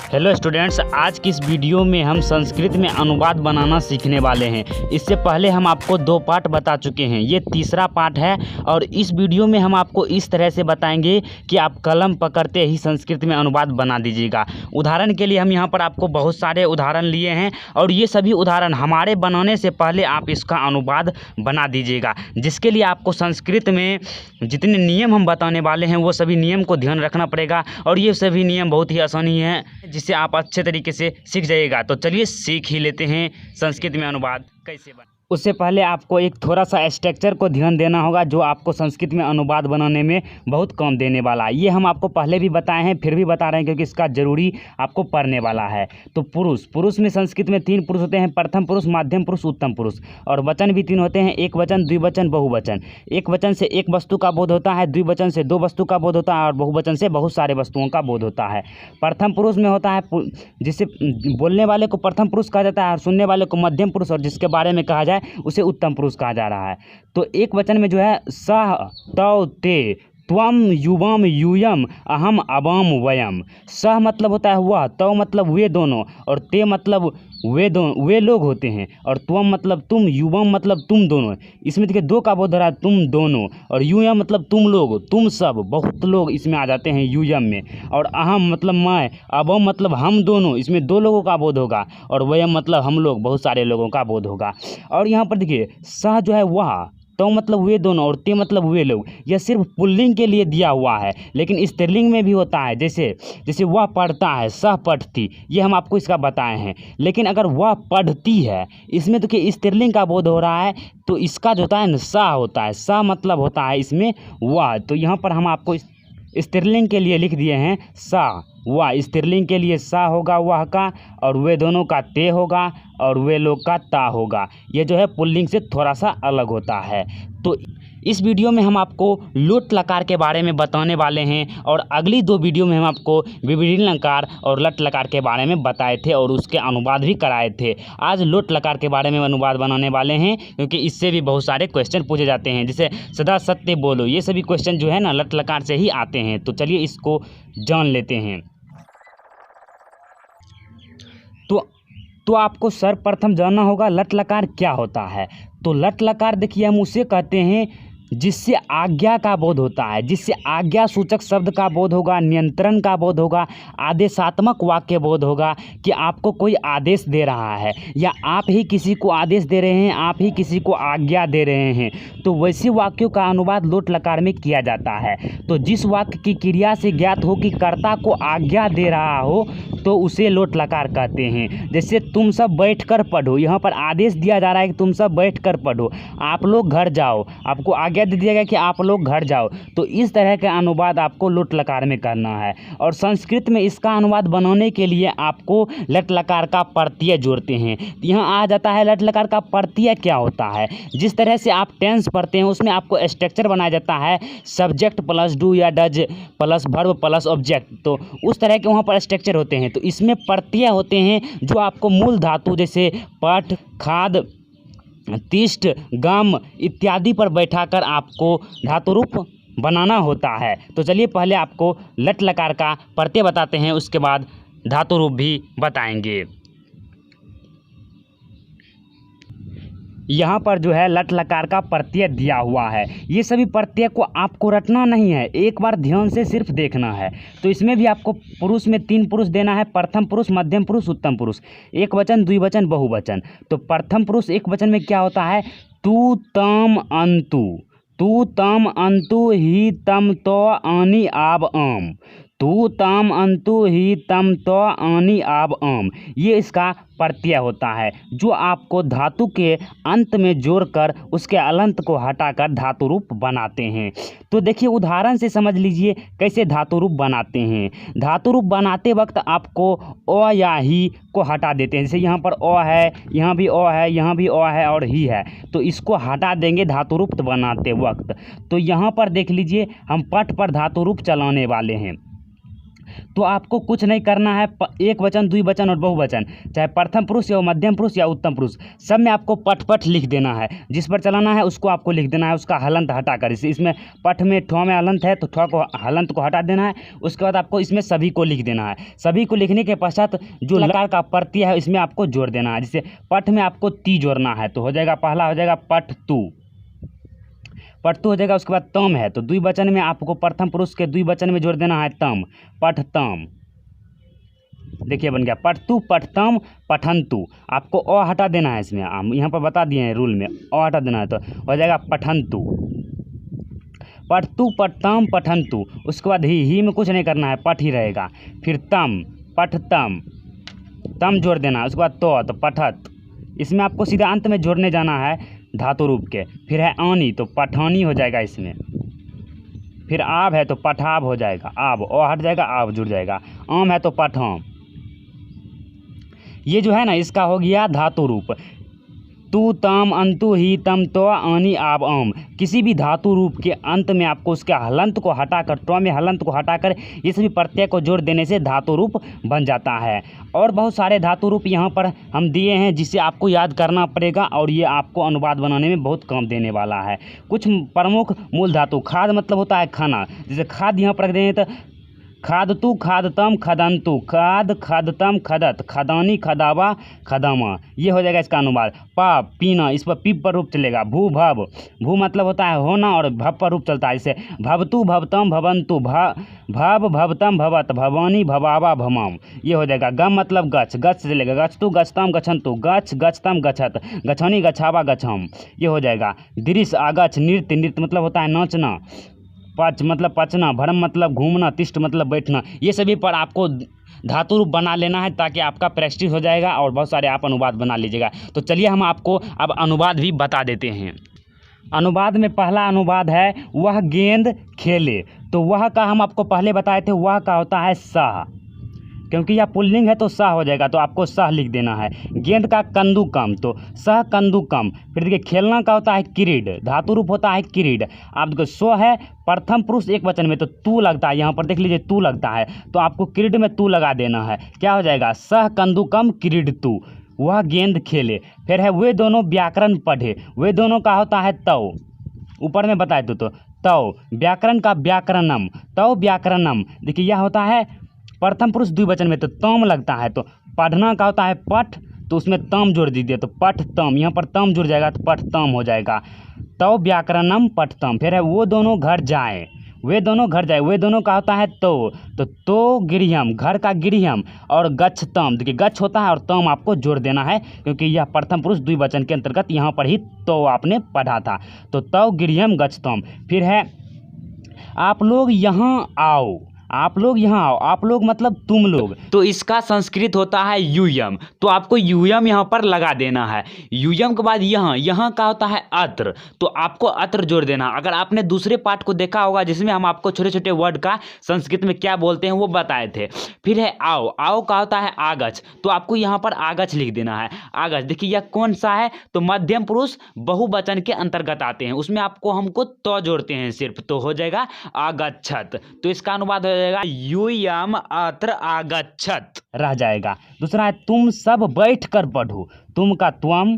Hello students, आज की इस वीडियो में हम संस्कृत में अनुवाद बनाना सीखने वाले हैं। इससे पहले हम आपको 2 पार्ट बता चुके हैं, ये तीसरा पार्ट है। और इस वीडियो में हम आपको इस तरह से बताएंगे कि आप कलम पकड़ते ही संस्कृत में अनुवाद बना दीजिएगा। उदाहरण के लिए हम यहाँ पर आपको बहुत सारे उदाहरण लिए हैं और ये सभी उदाहरण हमारे बनाने से पहले आप इसका अनुवाद बना दीजिएगा, जिसके लिए आपको संस्कृत में जितने नियम हम बताने वाले हैं वो सभी नियम को ध्यान रखना पड़ेगा। और ये सभी नियम बहुत ही आसानी है जिससे आप अच्छे तरीके से सीख जाइएगा। तो चलिए सीख ही लेते हैं संस्कृत में अनुवाद कैसे बना। उससे पहले आपको एक थोड़ा सा स्ट्रक्चर को ध्यान देना होगा जो आपको संस्कृत में अनुवाद बनाने में बहुत काम देने वाला है। ये हम आपको पहले भी बताए हैं, फिर भी बता रहे हैं क्योंकि इसका ज़रूरी आपको पढ़ने वाला है। तो पुरुष में संस्कृत में 3 पुरुष होते हैं, प्रथम पुरुष, मध्यम पुरुष, उत्तम पुरुष। और वचन भी 3 होते हैं, एक वचन, द्विवचन, बहुवचन। एक वचन से एक वस्तु का बोध होता है, द्विवचन से 2 वस्तु का बोध होता है और बहुवचन से बहुत सारे वस्तुओं का बोध होता है। प्रथम पुरुष में होता है जिसे बोलने वाले को प्रथम पुरुष कहा जाता है और सुनने वाले को मध्यम पुरुष, और जिसके बारे में कहा जाए उसे उत्तम पुरुष कहा जा रहा है। तो एक वचन में जो है सह, तौ, ते, त्वम, युवम, यूयम, अहम, अवाम, वयम। सह मतलब होता है वह, तौ मतलब वे दोनों, और ते मतलब वे लोग होते हैं, और त्वम मतलब तुम, युवम मतलब तुम दोनों। इसमें देखिए 2 का बोध हो रहा है, तुम दोनों। और यूयम मतलब तुम लोग, तुम सब, बहुत लोग इसमें आ जाते हैं यूयम में। और अहम मतलब मैं, अवम मतलब हम दोनों, इसमें 2 लोगों का बोध होगा। और वयम मतलब हम लोग, बहुत सारे लोगों का बोध होगा। और यहाँ पर देखिए सह जो है वह, तो मतलब वे दोनों, और ते मतलब वे लोग। यह सिर्फ पुल्लिंग के लिए दिया हुआ है, लेकिन स्त्रीलिंग में भी होता है। जैसे वह पढ़ता है, सह पढ़ती, ये हम आपको इसका बताए हैं। लेकिन अगर वह पढ़ती है, इसमें तो कि स्त्रीलिंग का बोध हो रहा है, तो इसका जो होता है न सा होता है। सा मतलब होता है इसमें वह। तो यहाँ पर हम आपको स्त्रीलिंग के लिए लिख दिए हैं सा, वह। स्त्रीलिंग के लिए सा होगा वह का, और वे दोनों का ते होगा, और वे लोग का ता होगा। ये जो है पुल्लिंग से थोड़ा सा अलग होता है। तो इस वीडियो में हम आपको लोट लकार के बारे में बताने वाले हैं, और अगली 2 वीडियो में हम आपको विभिन्न लकार और लट लकार के बारे में बताए थे और उसके अनुवाद भी कराए थे। आज लोट लकार के बारे में अनुवाद बनाने वाले हैं, क्योंकि इससे भी बहुत सारे क्वेश्चन पूछे जाते हैं, जैसे सदा सत्य बोलो। ये सभी क्वेश्चन जो है ना लट लकार से ही आते हैं। तो चलिए इसको जान लेते हैं। तो आपको सर्वप्रथम जानना होगा लट लकार क्या होता है। तो लट लकार देखिए हम उसे कहते हैं जिससे आज्ञा का बोध होता है, जिससे आज्ञा सूचक शब्द का बोध होगा, नियंत्रण का बोध होगा, आदेशात्मक वाक्य बोध होगा कि आपको कोई आदेश दे रहा है, या आप ही किसी को आदेश दे रहे हैं, आप ही किसी को आज्ञा दे रहे हैं। तो वैसे वाक्यों का अनुवाद लोट लकार में किया जाता है। तो जिस वाक्य की क्रिया से ज्ञात हो कि कर्ता को आज्ञा दे रहा हो, तो उसे लोट लकार कहते हैं। जैसे तुम सब बैठ कर पढ़ो, यहाँ पर आदेश दिया जा रहा है कि तुम सब बैठ कर पढ़ो, आप लोग घर जाओ, आपको आज्ञा दे दिया गया कि आप लोग घर जाओ। तो इस तरह का अनुवाद आपको लोट लकार में करना है। और संस्कृत में इसका अनुवाद बनाने के लिए आपको लट लकार का प्रत्यय जोड़ते हैं। यहाँ आ जाता है लट लकार का प्रत्यय क्या होता है। जिस तरह से आप टेंस पढ़ते हैं उसमें आपको स्ट्रक्चर बनाया जाता है, सब्जेक्ट प्लस डू या does plus verb plus object. तो उस तरह के वहाँ पर स्ट्रक्चर होते हैं। तो इसमें प्रत्यय होते हैं जो आपको मूल धातु जैसे पठ, खाद, तिष्ठ, गम इत्यादि पर बैठाकर आपको धातु रूप बनाना होता है। तो चलिए पहले आपको लट लकार का प्रत्यय बताते हैं, उसके बाद धातु रूप भी बताएंगे। यहाँ पर जो है लट लकार का प्रत्यय दिया हुआ है। ये सभी प्रत्यय को आपको रटना नहीं है, एक बार ध्यान से सिर्फ देखना है। तो इसमें भी आपको पुरुष में 3 पुरुष देना है, प्रथम पुरुष, मध्यम पुरुष, उत्तम पुरुष, एक वचन, द्विवचन, बहुवचन। तो प्रथम पुरुष एक वचन में क्या होता है, तू तम अंतु, तू तम अंतु ही तम तो आनी आब आम, तू तम अंतु ही तम तो आनी आब आम। ये इसका प्रत्यय होता है जो आपको धातु के अंत में जोड़कर उसके अलंत को हटाकर धातु रूप बनाते हैं। तो देखिए उदाहरण से समझ लीजिए कैसे धातु रूप बनाते हैं। धातु रूप बनाते वक्त आपको अ या ही को हटा देते हैं। जैसे यहाँ पर अ है, यहाँ भी अ है, यहाँ भी अ है और ही है, तो इसको हटा देंगे धातु रूप बनाते वक्त। तो यहाँ पर देख लीजिए हम पठ पर धातु रूप चलाने वाले हैं। तो आपको कुछ नहीं करना है। एक वचन, द्विवचन और बहुवचन, चाहे प्रथम पुरुष या मध्यम पुरुष या उत्तम पुरुष, सब में आपको पठ पठ लिख देना है। जिस पर चलाना है उसको आपको लिख देना है, उसका हलंत हटाकर। इसमें पठ में ठौ में हलंत है तो ठौ को हलंत को हटा देना है। उसके बाद आपको इसमें सभी को लिख देना है। सभी को लिखने के पश्चात जो लकार का प्रत्यय है इसमें आपको जोड़ देना है। जैसे पठ में आपको ती जोड़ना है तो हो जाएगा, पहला हो जाएगा पठ तू, पठतु हो जाएगा। उसके बाद तम है तो द्विवचन में आपको प्रथम पुरुष के द्विवचन में जोड़ देना है तम, पठतम। देखिए बन गया पठतु, पठतम, पठंतु। आपको अ हटा देना है इसमें, हम यहाँ पर बता दिए हैं रूल में, अ हटा देना है तो हो जाएगा पठंतु, पठतु, पठतम, पठंतु। उसके बाद ही में कुछ नहीं करना है, पठ ही रहेगा। फिर तम, पठतम, तम जोड़ देना है। उसके बाद तो पठत। इसमें आपको सीधा अंत में जोड़ने जाना है धातु रूप के। फिर है आनी तो पठानी हो जाएगा इसमें। फिर आब है तो पठाब हो जाएगा, आब ओ हट जाएगा, आब जुड़ जाएगा। आम है तो पठाम। ये जो है ना इसका हो गया धातु रूप। तू, तम, अंतु, ही, तम, तो, आनी, आब, आम। किसी भी धातु रूप के अंत में आपको उसके हलंत को हटाकर, टो में हलंत को हटाकर ये सभी प्रत्यय को जोड़ देने से धातु रूप बन जाता है। और बहुत सारे धातु रूप यहाँ पर हम दिए हैं जिसे आपको याद करना पड़ेगा और ये आपको अनुवाद बनाने में बहुत काम देने वाला है। कुछ प्रमुख मूल धातु, खाद मतलब होता है खाना, जैसे खाद यहाँ पर रख देंगे तो खादतु, खादतम, खदंतु, खाद, खादतम, खदत, खदानी, खदावा, खदामा। ये हो जाएगा इसका अनुवाद। पा, पीना, इस पर पीप पर रूप चलेगा। भू, भव, भू मतलब होता है होना और भव पर रूप चलता है। जैसे भवतु, भवतम, भवंतु, भव, भवतम, भवत, भवानी, भवावा, भमाम। ये हो जाएगा। गम मतलब गच्छ, गच्छ चलेगा। गच्छतु, गच्छतम, गच्छन्तु, गच्छ, गच्छतम, गच्छत, गच्छनी, गच्छावा, गच्छम। ये हो जाएगा। दृश्य, आगच्छ, नृत्य, नृत्य मतलब होता है नाचना। पच मतलब पचना, भरम मतलब घूमना, तिष्ठ मतलब बैठना। ये सभी पर आपको धातु रूप बना लेना है ताकि आपका प्रैक्टिस हो जाएगा और बहुत सारे आप अनुवाद बना लीजिएगा। तो चलिए हम आपको अब अनुवाद भी बता देते हैं। अनुवाद में पहला अनुवाद है वह गेंद खेले। तो वह का हम आपको पहले बताए थे, वह का होता है सह, क्योंकि यह पुल्लिंग है तो सह हो जाएगा, तो आपको सह लिख देना है। गेंद का कंदुकम तो सह कंदुकम। फिर देखिए खेलना का होता है क्रीड, धातु रूप होता है क्रीड। आप देखो सो है प्रथम पुरुष एक वचन में तो तू लगता है, यहाँ पर देख लीजिए तू लगता है तो आपको क्रीड में तू लगा देना है। क्या हो जाएगा, सह कंदुकम क्रीड तू, वह गेंद खेले। फिर है वे दोनों व्याकरण पढ़े। वे दोनों का होता है तव, ऊपर में बताए तो तव। व्याकरण का व्याकरणम, तव व्याकरणम। देखिए यह होता है प्रथम पुरुष द्विवचन में तो तम लगता है। तो पढ़ना का होता है पठ, तो उसमें तम जोड़ दीजिए तो पठ तम, यहाँ पर तम जुड़ जाएगा तो पठ तम हो जाएगा। तव व्याकरणम पठतम। फिर है वो दोनों घर जाए, वे दोनों घर जाए। वे दोनों का होता है तो गृहम, घर का गृहम। और गच्छतम, देखिए गच्छ होता है और तम आपको जोड़ देना है क्योंकि यह प्रथम पुरुष द्विवचन के अंतर्गत यहाँ पर ही तो आपने पढ़ा था। तो तव गृहम गच्छतम। फिर है आप लोग यहाँ आओ, आप लोग यहाँ आओ। आप लोग मतलब तुम लोग, तो इसका संस्कृत होता है यूयम, तो आपको यूयम यहाँ पर लगा देना है। यूयम के बाद यहाँ का होता है अत्र, तो आपको अत्र जोड़ देना। अगर आपने दूसरे पाठ को देखा होगा जिसमें हम आपको छोटे छोटे वर्ड का संस्कृत में क्या बोलते हैं वो बताए थे। फिर है आओ, आओ का होता है आगछ, तो आपको यहाँ पर आगछ लिख देना है। आगछ देखिए यह कौन सा है, तो मध्यम पुरुष बहुवचन के अंतर्गत आते हैं, उसमें आपको हमको तो जोड़ते हैं सिर्फ, तो हो जाएगा आगच्छत। तो इसका अनुवाद जाएगा यूयम अत्र आगच्छत रह जाएगा। दूसरा है तुम सब बैठ कर पढ़ो। तुम का त्वम,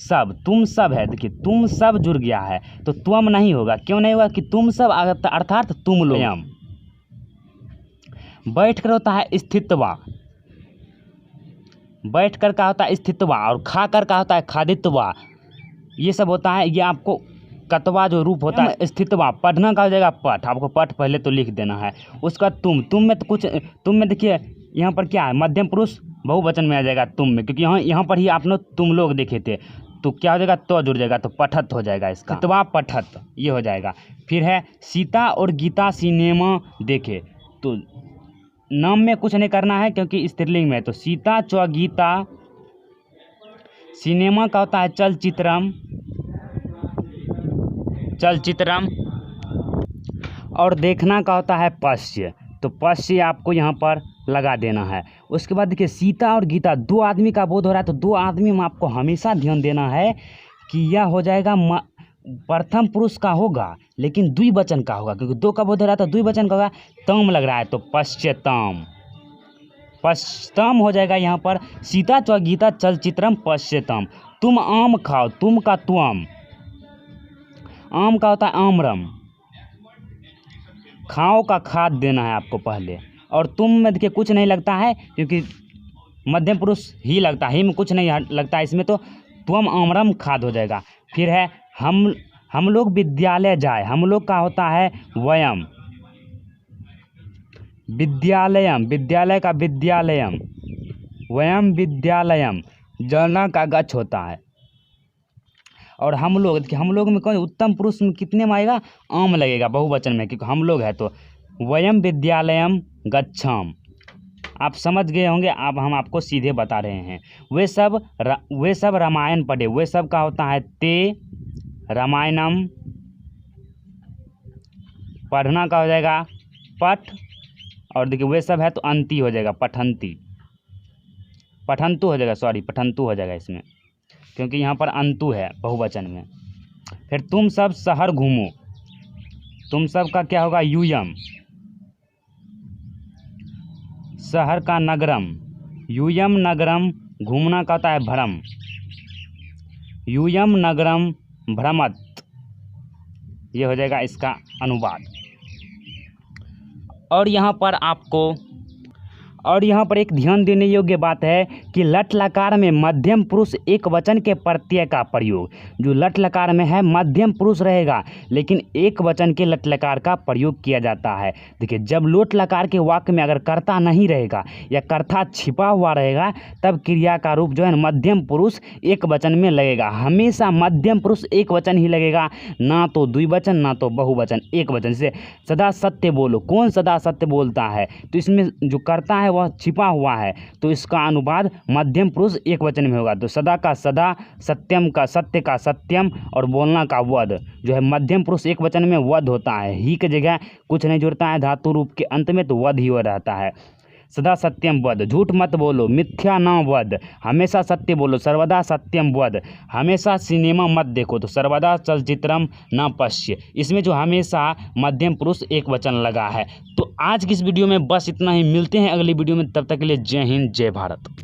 सब, तुम सब है, देखिए तुम सब जुड़ गया है तो त्वम नहीं होगा। क्यों नहीं होगा कि तुम सब अर्थात तुम लोग। बैठ कर होता है स्थितवा, बैठ कर का होता है स्थितवा। और खा कर का होता है खादित्वा। ये सब होता है, ये आपको कतवा जो रूप होता है स्थितवा। पढ़ना का हो जाएगा पठ, आपको पठ पहले तो लिख देना है। उसका तुम में तो कुछ, तुम में देखिए यहाँ पर क्या है, मध्यम पुरुष बहुवचन में आ जाएगा तुम में, क्योंकि यहाँ पर ही आप लोग तुम लोग देखे थे तो क्या हो जाएगा, तो जुड़ जाएगा तो पठत हो जाएगा इसका, कतवा पठत ये हो जाएगा। फिर है सीता और गीता सिनेमा देखे। तो नाम में कुछ नहीं करना है क्योंकि स्त्रीलिंग में है, तो सीता च गीता। सिनेमा का होता है चलचित्रम, चलचित्रम। और देखना का होता है पश्य, तो पश्य आपको यहाँ पर लगा देना है। उसके बाद देखिए सीता और गीता, दो आदमी का बोध हो रहा है तो दो आदमी में आपको हमेशा ध्यान देना है कि यह हो जाएगा प्रथम पुरुष का होगा लेकिन द्विवचन का होगा, क्योंकि दो का बोध हो रहा है तो द्विवचन का होगा। तम लग रहा है तो पश्यताम, पश्यताम हो जाएगा यहाँ पर। सीता च गीता चलचित्रम पश्यताम। तुम आम खाओ, तुम का त्वम, आम का होता है आम्रम, खाओ का खाद देना है आपको पहले। और तुम में देखिए कुछ नहीं लगता है क्योंकि मध्यम पुरुष ही लगता है, ही में कुछ नहीं लगता है इसमें, तो त्वम आम्रम खाद हो जाएगा। फिर है हम लोग विद्यालय जाए, हम लोग का होता है वयम, विद्यालयम, विद्यालय का विद्यालयम, वयम विद्यालयम, जलना का गच्छ होता है। और हम लोग में कौन उत्तम पुरुष में कितने में आएगा, आम लगेगा बहुवचन में, क्योंकि हम लोग है तो वयम विद्यालयम गच्छाम। आप समझ गए होंगे, अब हम आपको सीधे बता रहे हैं। वे सब रामायण पढ़े, वे सब का होता है ते रामायणम, पढ़ना का हो जाएगा पठ, और देखिए वे सब है तो अंति हो जाएगा पठंती, पठंतु हो जाएगा, सॉरी पठंतु हो जाएगा इसमें, क्योंकि यहाँ पर अंतु है बहुवचन में। फिर तुम सब शहर घूमो, तुम सब का क्या होगा यूयम, शहर का नगरम, यूयम नगरम, घूमना का होता है भ्रम, यूयम नगरम भ्रमत, ये हो जाएगा इसका अनुवाद। और यहाँ पर एक ध्यान देने योग्य बात है कि लट लकार में मध्यम पुरुष एक वचन के प्रत्यय का प्रयोग, जो लट लकार में है मध्यम पुरुष रहेगा लेकिन एक वचन के लट लकार का प्रयोग किया जाता है। देखिए जब लोट लकार के वाक्य में अगर कर्ता नहीं रहेगा या कर्ता छिपा हुआ रहेगा तब क्रिया का रूप जो है मध्यम पुरुष एक वचन में लगेगा। हमेशा मध्यम पुरुष एक वचन ही लगेगा, ना तो द्विवचन ना तो बहुवचन, एक वचन से। सदा सत्य बोलो, कौन सदा सत्य बोलता है, तो इसमें जो कर्ता है वह छिपा हुआ है, तो इसका अनुवाद मध्यम पुरुष एक वचन में होगा। तो सदा का सदा, सत्यम का सत्य का सत्यम, और बोलना का वद जो है मध्यम पुरुष एक वचन में वध होता है। ही की जगह कुछ नहीं जुड़ता है धातु रूप के अंत में, तो वध ही हो रहता है। सदा सत्यम वद, झूठ मत बोलो, मिथ्या न वद, हमेशा सत्य बोलो, सर्वदा सत्यम वद, हमेशा सिनेमा मत देखो, तो सर्वदा चलचित्रम न पश्य। इसमें जो हमेशा मध्यम पुरुष एक वचन लगा है। तो आज की इस वीडियो में बस इतना ही, मिलते हैं अगली वीडियो में, तब तक के लिए जय हिंद जय भारत।